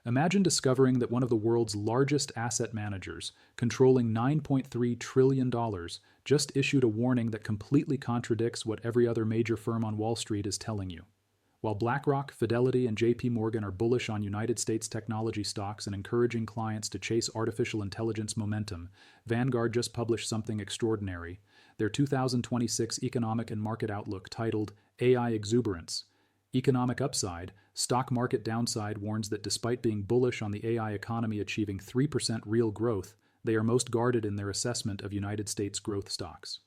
Imagine discovering that one of the world's largest asset managers, controlling $9.3 trillion, just issued a warning that completely contradicts what every other major firm on Wall Street is telling you. While BlackRock, Fidelity, and JP Morgan are bullish on United States technology stocks and encouraging clients to chase artificial intelligence momentum, Vanguard just published something extraordinary: their 2026 Economic and Market Outlook, titled AI Exuberance. Economic upside, stock market downside, warns that despite being bullish on the AI economy achieving 3% real growth, they are most guarded in their assessment of United States growth stocks.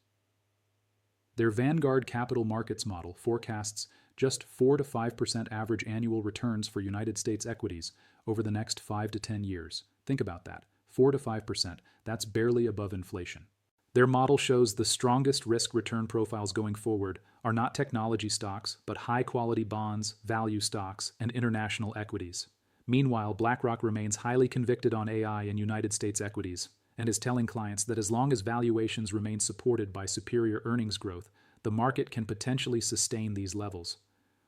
Their Vanguard capital markets model forecasts just 4 to 5% average annual returns for United States equities over the next 5 to 10 years. Think about that. 4 to 5%. That's barely above inflation. Their model shows the strongest risk-return profiles going forward are not technology stocks, but high-quality bonds, value stocks, and international equities. Meanwhile, BlackRock remains highly convicted on AI and United States equities, and is telling clients that as long as valuations remain supported by superior earnings growth, the market can potentially sustain these levels.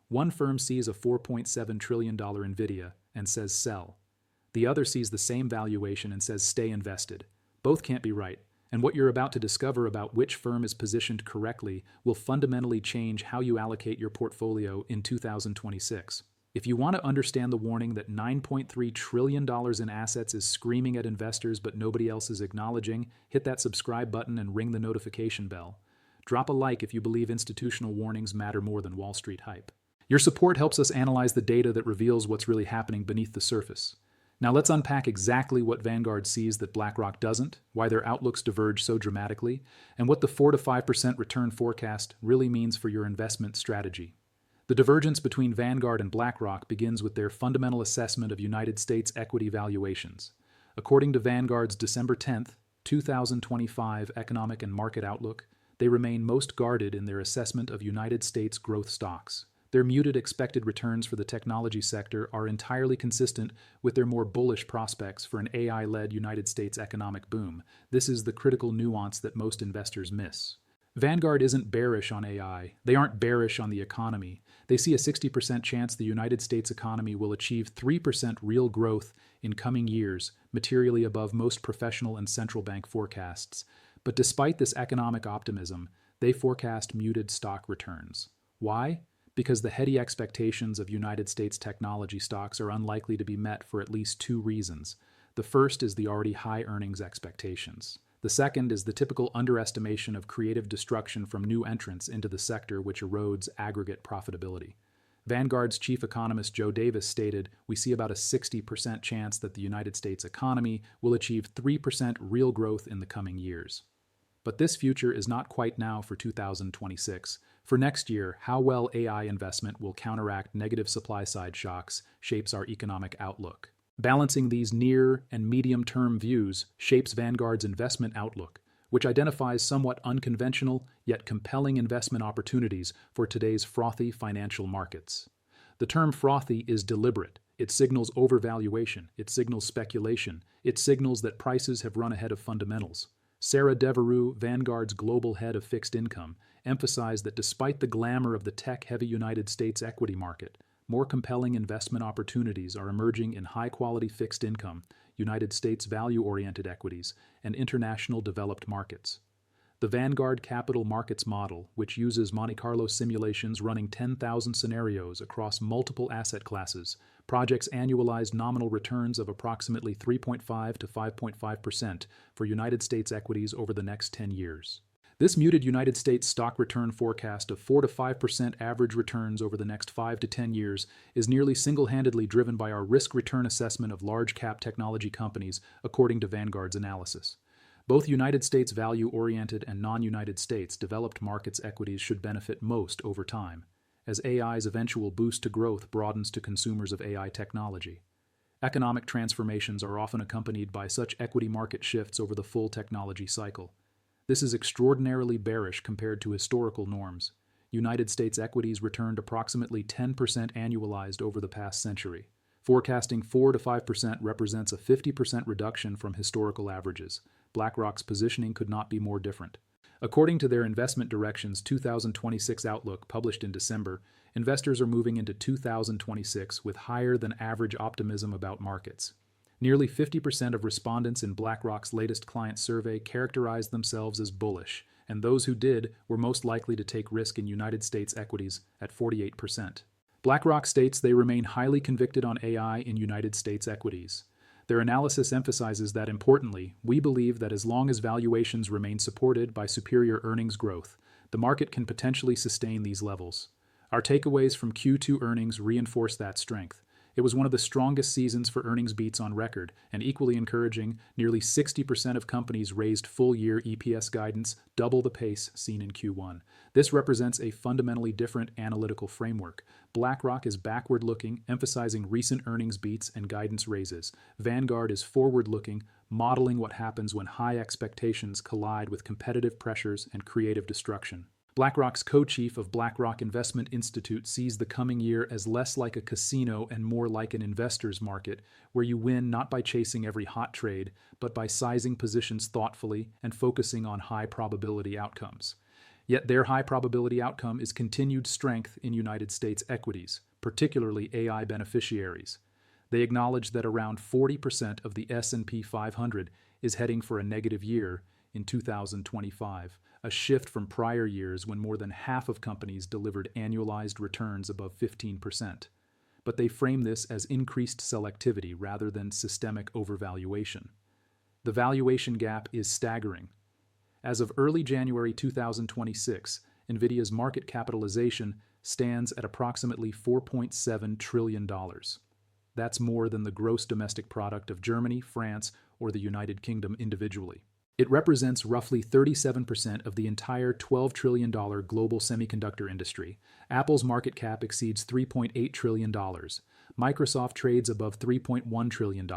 One firm sees a $4.7 trillion Nvidia and says sell. The other sees the same valuation and says stay invested. Both can't be right, and what you're about to discover about which firm is positioned correctly will fundamentally change how you allocate your portfolio in 2026. If you want to understand the warning that $9.3 trillion in assets is screaming at investors but nobody else is acknowledging, hit that subscribe button and ring the notification bell. Drop a like if you believe institutional warnings matter more than Wall Street hype. Your support helps us analyze the data that reveals what's really happening beneath the surface. Now let's unpack exactly what Vanguard sees that BlackRock doesn't, why their outlooks diverge so dramatically, and what the 4 to 5% return forecast really means for your investment strategy. The divergence between Vanguard and BlackRock begins with their fundamental assessment of United States equity valuations. According to Vanguard's December 10, 2025 Economic and Market Outlook, they remain most guarded in their assessment of United States growth stocks. Their muted expected returns for the technology sector are entirely consistent with their more bullish prospects for an AI-led United States economic boom. This is the critical nuance that most investors miss. Vanguard isn't bearish on AI. They aren't bearish on the economy. They see a 60% chance the United States economy will achieve 3% real growth in coming years, materially above most professional and central bank forecasts. But despite this economic optimism, they forecast muted stock returns. Why? Because the heady expectations of United States technology stocks are unlikely to be met for at least two reasons. The first is the already high earnings expectations. The second is the typical underestimation of creative destruction from new entrants into the sector, which erodes aggregate profitability. Vanguard's chief economist Joe Davis stated, "We see about a 60% chance that the United States economy will achieve 3% real growth in the coming years." But this future is not quite now for 2026. For next year, how well AI investment will counteract negative supply-side shocks shapes our economic outlook. Balancing these near and medium-term views shapes Vanguard's investment outlook, which identifies somewhat unconventional yet compelling investment opportunities for today's frothy financial markets. The term frothy is deliberate. It signals overvaluation. It signals speculation. It signals that prices have run ahead of fundamentals. Sarah Devereux, Vanguard's global head of fixed income, emphasized that despite the glamour of the tech-heavy United States equity market, more compelling investment opportunities are emerging in high-quality fixed income, United States value-oriented equities, and international developed markets. The Vanguard capital markets model, which uses Monte Carlo simulations running 10,000 scenarios across multiple asset classes, projects annualized nominal returns of approximately 3.5 to 5.5% for United States equities over the next 10 years. This muted United States stock return forecast of 4 to 5% average returns over the next 5 to 10 years is nearly single-handedly driven by our risk-return assessment of large-cap technology companies, according to Vanguard's analysis. Both United States value-oriented and non-United States developed markets equities should benefit most over time, as AI's eventual boost to growth broadens to consumers of AI technology. Economic transformations are often accompanied by such equity market shifts over the full technology cycle. This is extraordinarily bearish compared to historical norms. United States equities returned approximately 10% annualized over the past century. Forecasting 4 to 5% represents a 50% reduction from historical averages. BlackRock's positioning could not be more different. According to their Investment Directions 2026 Outlook published in December, investors are moving into 2026 with higher than average optimism about markets. Nearly 50% of respondents in BlackRock's latest client survey characterized themselves as bullish, and those who did were most likely to take risk in United States equities at 48%. BlackRock states they remain highly convicted on AI in United States equities. Their analysis emphasizes that, importantly, we believe that as long as valuations remain supported by superior earnings growth, the market can potentially sustain these levels. Our takeaways from Q2 earnings reinforce that strength. It was one of the strongest seasons for earnings beats on record, and equally encouraging, nearly 60% of companies raised full-year EPS guidance, double the pace seen in Q1. This represents a fundamentally different analytical framework. BlackRock is backward-looking, emphasizing recent earnings beats and guidance raises. Vanguard is forward-looking, modeling what happens when high expectations collide with competitive pressures and creative destruction. BlackRock's co-chief of BlackRock Investment Institute sees the coming year as less like a casino and more like an investor's market, where you win not by chasing every hot trade, but by sizing positions thoughtfully and focusing on high-probability outcomes. Yet their high-probability outcome is continued strength in United States equities, particularly AI beneficiaries. They acknowledge that around 40% of the S&P 500 is heading for a negative year in 2025, a shift from prior years when more than half of companies delivered annualized returns above 15%. But they frame this as increased selectivity rather than systemic overvaluation. The valuation gap is staggering. As of early January 2026, NVIDIA's market capitalization stands at approximately $4.7 trillion. That's more than the gross domestic product of Germany, France, or the United Kingdom individually. It represents roughly 37% of the entire $12 trillion global semiconductor industry. Apple's market cap exceeds $3.8 trillion. Microsoft trades above $3.1 trillion.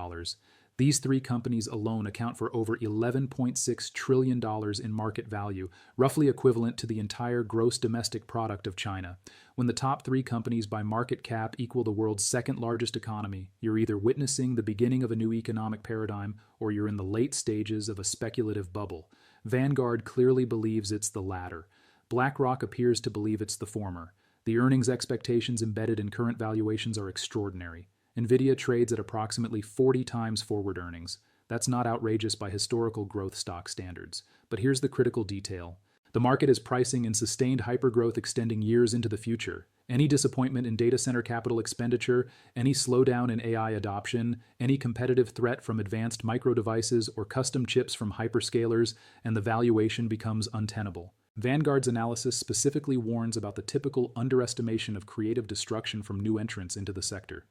These three companies alone account for over $11.6 trillion in market value, roughly equivalent to the entire gross domestic product of China. When the top three companies by market cap equal the world's second largest economy, you're either witnessing the beginning of a new economic paradigm or you're in the late stages of a speculative bubble. Vanguard clearly believes it's the latter. BlackRock appears to believe it's the former. The earnings expectations embedded in current valuations are extraordinary. NVIDIA trades at approximately 40 times forward earnings. That's not outrageous by historical growth stock standards. But here's the critical detail. The market is pricing in sustained hypergrowth extending years into the future. Any disappointment in data center capital expenditure, any slowdown in AI adoption, any competitive threat from advanced micro devices or custom chips from hyperscalers, and the valuation becomes untenable. Vanguard's analysis specifically warns about the typical underestimation of creative destruction from new entrants into the sector.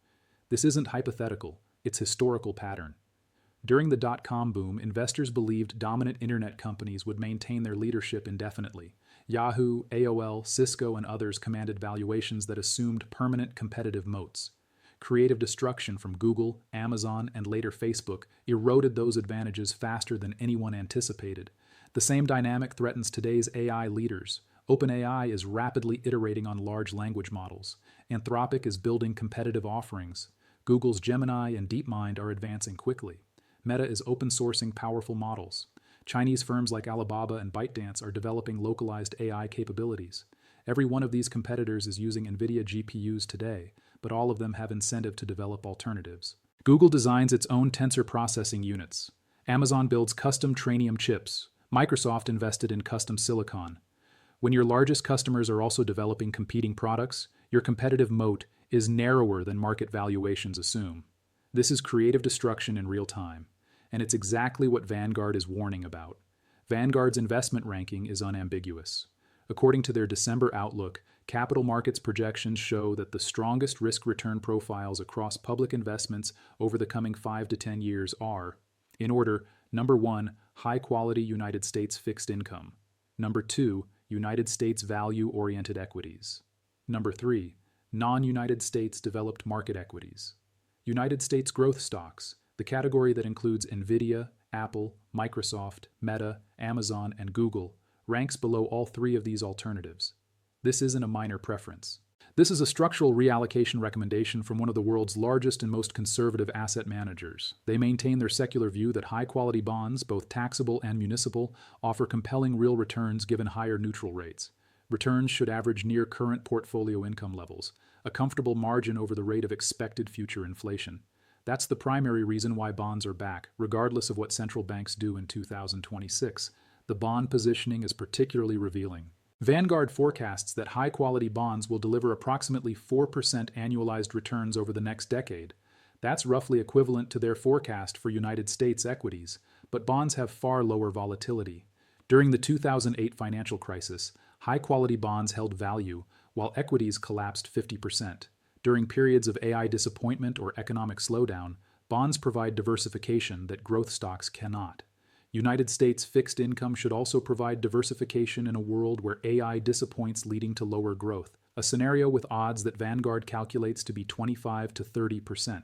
This isn't hypothetical, it's historical pattern. During the dot-com boom, investors believed dominant internet companies would maintain their leadership indefinitely. Yahoo, AOL, Cisco, and others commanded valuations that assumed permanent competitive moats. Creative destruction from Google, Amazon, and later Facebook eroded those advantages faster than anyone anticipated. The same dynamic threatens today's AI leaders. OpenAI is rapidly iterating on large language models. Anthropic is building competitive offerings. Google's Gemini and DeepMind are advancing quickly. Meta is open-sourcing powerful models. Chinese firms like Alibaba and ByteDance are developing localized AI capabilities. Every one of these competitors is using NVIDIA GPUs today, but all of them have incentive to develop alternatives. Google designs its own tensor processing units. Amazon builds custom Trainium chips. Microsoft invested in custom silicon. When your largest customers are also developing competing products, your competitive moat is narrower than market valuations assume. This is creative destruction in real time, and it's exactly what Vanguard is warning about. Vanguard's investment ranking is unambiguous. According to their December outlook, capital markets projections show that the strongest risk-return profiles across public investments over the coming 5 to 10 years are, in order, number 1, high-quality United States fixed income. Number 2, United States value-oriented equities. Number 3, non-United States developed market equities. United States growth stocks, the category that includes NVIDIA, Apple, Microsoft, Meta, Amazon, and Google, ranks below all three of these alternatives. This isn't a minor preference. This is a structural reallocation recommendation from one of the world's largest and most conservative asset managers. They maintain their secular view that high-quality bonds, both taxable and municipal, offer compelling real returns given higher neutral rates. Returns should average near current portfolio income levels, a comfortable margin over the rate of expected future inflation. That's the primary reason why bonds are back, regardless of what central banks do in 2026. The bond positioning is particularly revealing. Vanguard forecasts that high-quality bonds will deliver approximately 4% annualized returns over the next decade. That's roughly equivalent to their forecast for United States equities, but bonds have far lower volatility. During the 2008 financial crisis, high-quality bonds held value, while equities collapsed 50%. During periods of AI disappointment or economic slowdown, bonds provide diversification that growth stocks cannot. United States fixed income should also provide diversification in a world where AI disappoints, leading to lower growth, a scenario with odds that Vanguard calculates to be 25 to 30%.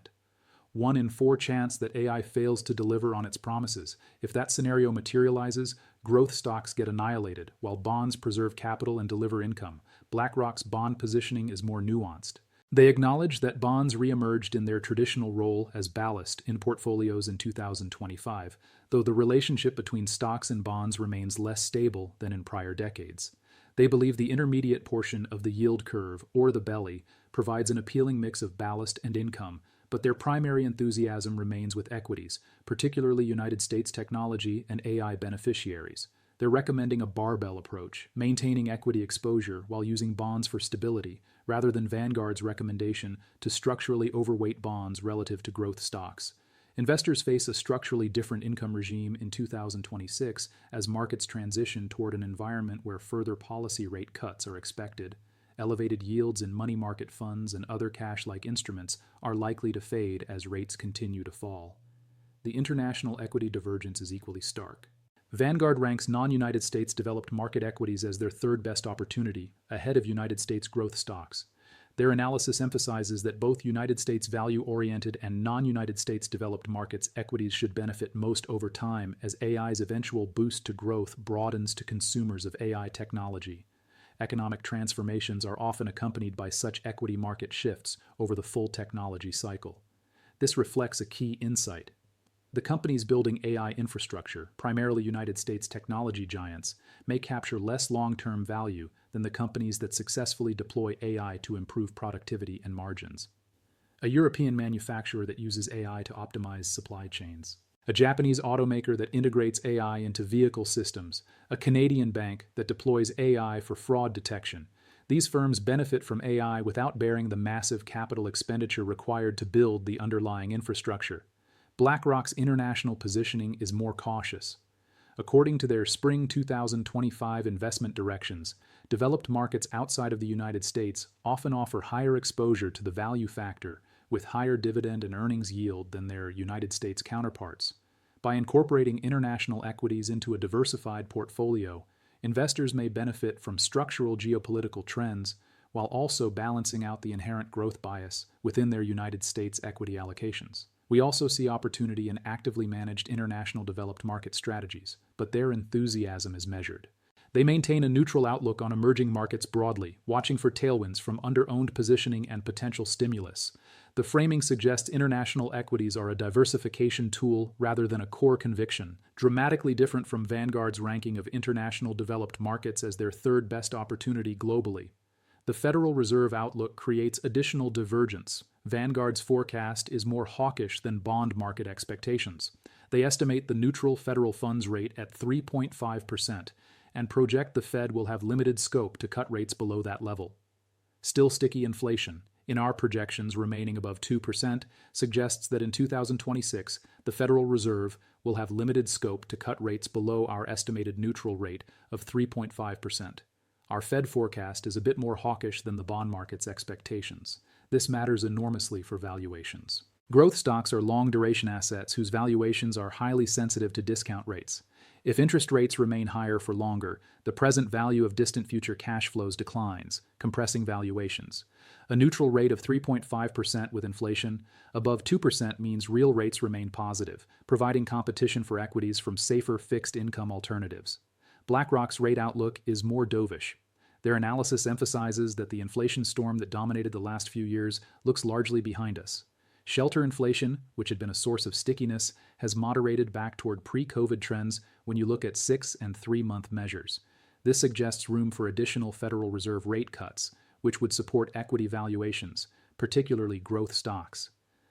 1 in 4 chance that AI fails to deliver on its promises. If that scenario materializes, growth stocks get annihilated, while bonds preserve capital and deliver income. BlackRock's bond positioning is more nuanced. They acknowledge that bonds re-emerged in their traditional role as ballast in portfolios in 2025, though the relationship between stocks and bonds remains less stable than in prior decades. They believe the intermediate portion of the yield curve, or the belly, provides an appealing mix of ballast and income, but their primary enthusiasm remains with equities, particularly United States technology and AI beneficiaries. They're recommending a barbell approach, maintaining equity exposure while using bonds for stability, rather than Vanguard's recommendation to structurally overweight bonds relative to growth stocks. Investors face a structurally different income regime in 2026 as markets transition toward an environment where further policy rate cuts are expected. Elevated yields in money market funds and other cash-like instruments are likely to fade as rates continue to fall. The international equity divergence is equally stark. Vanguard ranks non-United States developed market equities as their third best opportunity, ahead of United States growth stocks. Their analysis emphasizes that both United States value-oriented and non-United States developed markets equities should benefit most over time as AI's eventual boost to growth broadens to consumers of AI technology. Economic transformations are often accompanied by such equity market shifts over the full technology cycle. This reflects a key insight. The companies building AI infrastructure, primarily United States technology giants, may capture less long-term value than the companies that successfully deploy AI to improve productivity and margins. A European manufacturer that uses AI to optimize supply chains. A Japanese automaker that integrates AI into vehicle systems. A Canadian bank that deploys AI for fraud detection. These firms benefit from AI without bearing the massive capital expenditure required to build the underlying infrastructure. BlackRock's international positioning is more cautious. According to their spring 2025 investment directions, developed markets outside of the United States often offer higher exposure to the value factor, with higher dividend and earnings yield than their United States counterparts. By incorporating international equities into a diversified portfolio, investors may benefit from structural geopolitical trends while also balancing out the inherent growth bias within their United States equity allocations. We also see opportunity in actively managed international developed market strategies, but their enthusiasm is measured. They maintain a neutral outlook on emerging markets broadly, watching for tailwinds from under-owned positioning and potential stimulus. The framing suggests international equities are a diversification tool rather than a core conviction, dramatically different from Vanguard's ranking of international developed markets as their third best opportunity globally. The Federal Reserve outlook creates additional divergence. Vanguard's forecast is more hawkish than bond market expectations. They estimate the neutral federal funds rate at 3.5% and project the Fed will have limited scope to cut rates below that level. Still sticky inflation, in our projections remaining above 2%, suggests that in 2026, the Federal Reserve will have limited scope to cut rates below our estimated neutral rate of 3.5%. Our Fed forecast is a bit more hawkish than the bond market's expectations. This matters enormously for valuations. Growth stocks are long-duration assets whose valuations are highly sensitive to discount rates. If interest rates remain higher for longer, the present value of distant future cash flows declines, compressing valuations. A neutral rate of 3.5% with inflation above 2% means real rates remain positive, providing competition for equities from safer fixed income alternatives. BlackRock's rate outlook is more dovish. Their analysis emphasizes that the inflation storm that dominated the last few years looks largely behind us. Shelter inflation, which had been a source of stickiness, has moderated back toward pre-COVID trends when you look at 6- and 3-month measures. This suggests room for additional Federal Reserve rate cuts, which would support equity valuations, particularly growth stocks.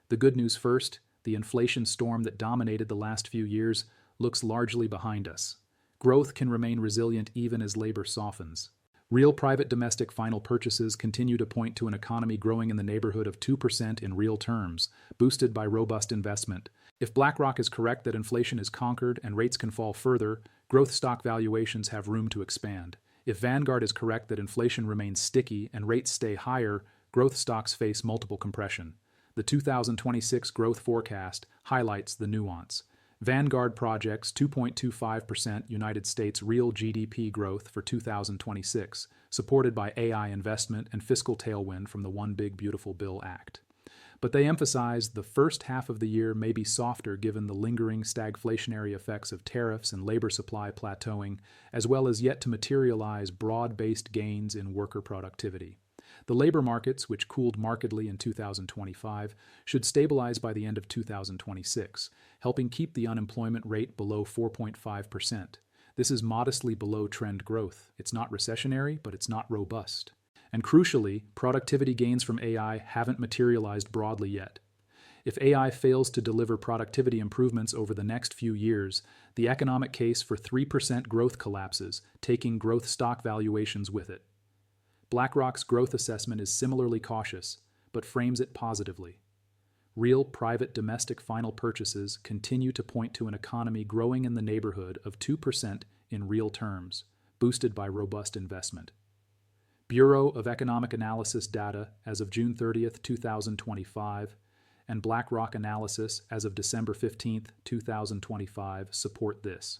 The good news first, the inflation storm that dominated the last few years looks largely behind us. Growth can remain resilient even as labor softens. Real private domestic final purchases continue to point to an economy growing in the neighborhood of 2% in real terms, boosted by robust investment. If BlackRock is correct that inflation is conquered and rates can fall further, growth stock valuations have room to expand. If Vanguard is correct that inflation remains sticky and rates stay higher, growth stocks face multiple compression. The 2026 growth forecast highlights the nuance. Vanguard projects 2.25% United States real GDP growth for 2026, supported by AI investment and fiscal tailwind from the One Big Beautiful Bill Act. But they emphasize the first half of the year may be softer given the lingering stagflationary effects of tariffs and labor supply plateauing, as well as yet to materialize broad-based gains in worker productivity. The labor markets, which cooled markedly in 2025, should stabilize by the end of 2026, helping keep the unemployment rate below 4.5%. This is modestly below trend growth. It's not recessionary, but it's not robust. And crucially, productivity gains from AI haven't materialized broadly yet. If AI fails to deliver productivity improvements over the next few years, the economic case for 3% growth collapses, taking growth stock valuations with it. BlackRock's growth assessment is similarly cautious, but frames it positively. Real private domestic final purchases continue to point to an economy growing in the neighborhood of 2% in real terms, boosted by robust investment. Bureau of Economic Analysis data as of June 30, 2025, and BlackRock analysis as of December 15, 2025 support this.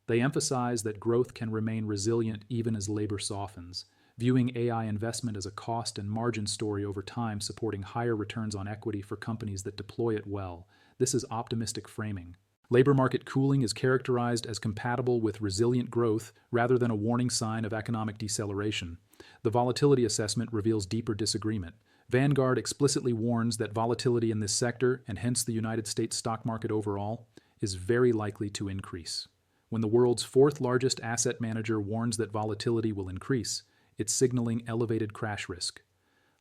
They emphasize that growth can remain resilient even as labor softens, viewing AI investment as a cost and margin story over time, supporting higher returns on equity for companies that deploy it well. This is optimistic framing. Labor market cooling is characterized as compatible with resilient growth rather than a warning sign of economic deceleration. The volatility assessment reveals deeper disagreement. Vanguard explicitly warns that volatility in this sector, and hence the United States stock market overall, is very likely to increase. When the world's fourth largest asset manager warns that volatility will increase, it's signaling elevated crash risk.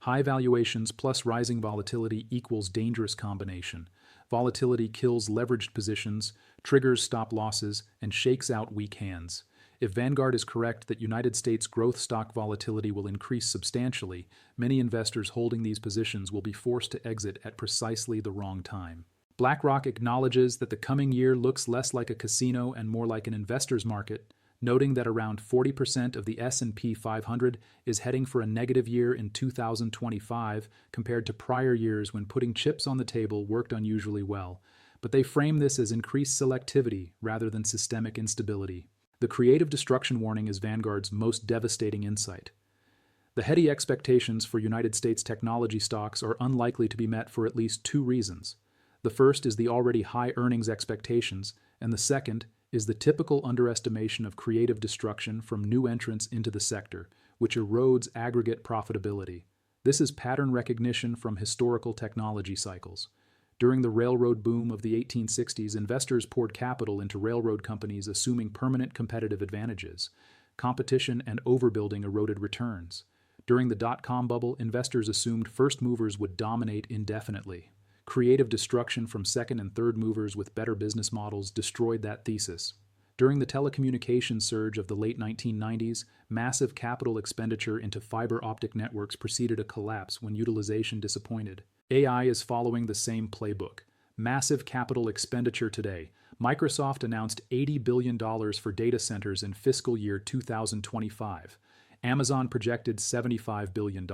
High valuations plus rising volatility equals dangerous combination. Volatility kills leveraged positions, triggers stop losses, and shakes out weak hands. If Vanguard is correct that United States growth stock volatility will increase substantially, many investors holding these positions will be forced to exit at precisely the wrong time. BlackRock acknowledges that the coming year looks less like a casino and more like an investor's market, noting that around 40% of the S&P 500 is heading for a negative year in 2025 compared to prior years when putting chips on the table worked unusually well. But they frame this as increased selectivity rather than systemic instability. The creative destruction warning is Vanguard's most devastating insight. The heady expectations for United States technology stocks are unlikely to be met for at least two reasons. The first is the already high earnings expectations, and the second is the typical underestimation of creative destruction from new entrants into the sector, which erodes aggregate profitability. This is pattern recognition from historical technology cycles. During the railroad boom of the 1860s, investors poured capital into railroad companies assuming permanent competitive advantages. Competition and overbuilding eroded returns. During the dot-com bubble, investors assumed first movers would dominate indefinitely. Creative destruction from second and third movers with better business models destroyed that thesis. During the telecommunications surge of the late 1990s, massive capital expenditure into fiber optic networks preceded a collapse when utilization disappointed. AI is following the same playbook. Massive capital expenditure today. Microsoft announced $80 billion for data centers in fiscal year 2025. Amazon projected $75 billion.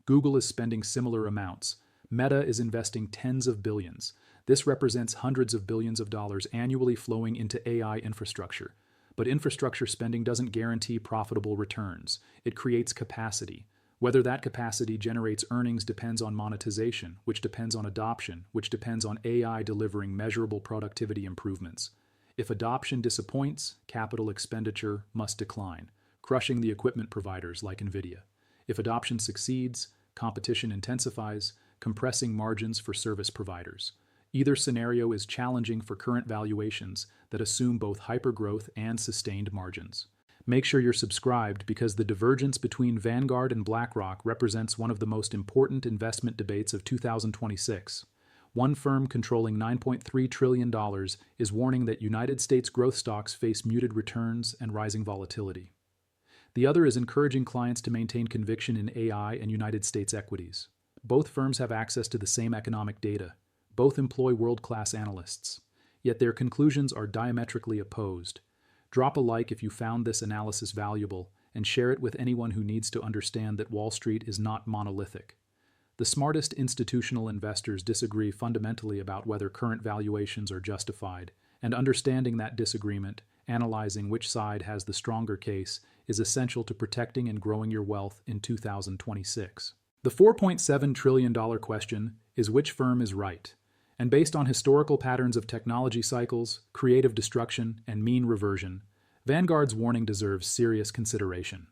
Google is spending similar amounts. Meta is investing tens of billions. This represents hundreds of billions of dollars annually flowing into AI infrastructure. But infrastructure spending doesn't guarantee profitable returns. It creates capacity. Whether that capacity generates earnings depends on monetization, which depends on adoption, which depends on AI delivering measurable productivity improvements. If adoption disappoints, capital expenditure must decline. crushing the equipment providers like NVIDIA. If adoption succeeds, competition intensifies, compressing margins for service providers. Either scenario is challenging for current valuations that assume both hypergrowth and sustained margins. Make sure you're subscribed because the divergence between Vanguard and BlackRock represents one of the most important investment debates of 2026. One firm controlling $9.3 trillion is warning that United States growth stocks face muted returns and rising volatility. The other is encouraging clients to maintain conviction in AI and United States equities. Both firms have access to the same economic data. Both employ world-class analysts. Yet their conclusions are diametrically opposed. Drop a like if you found this analysis valuable, and share it with anyone who needs to understand that Wall Street is not monolithic. The smartest institutional investors disagree fundamentally about whether current valuations are justified, and understanding that disagreement, analyzing which side has the stronger case, is essential to protecting and growing your wealth in 2026. The $4.7 trillion question is which firm is right? And based on historical patterns of technology cycles, creative destruction, and mean reversion, Vanguard's warning deserves serious consideration.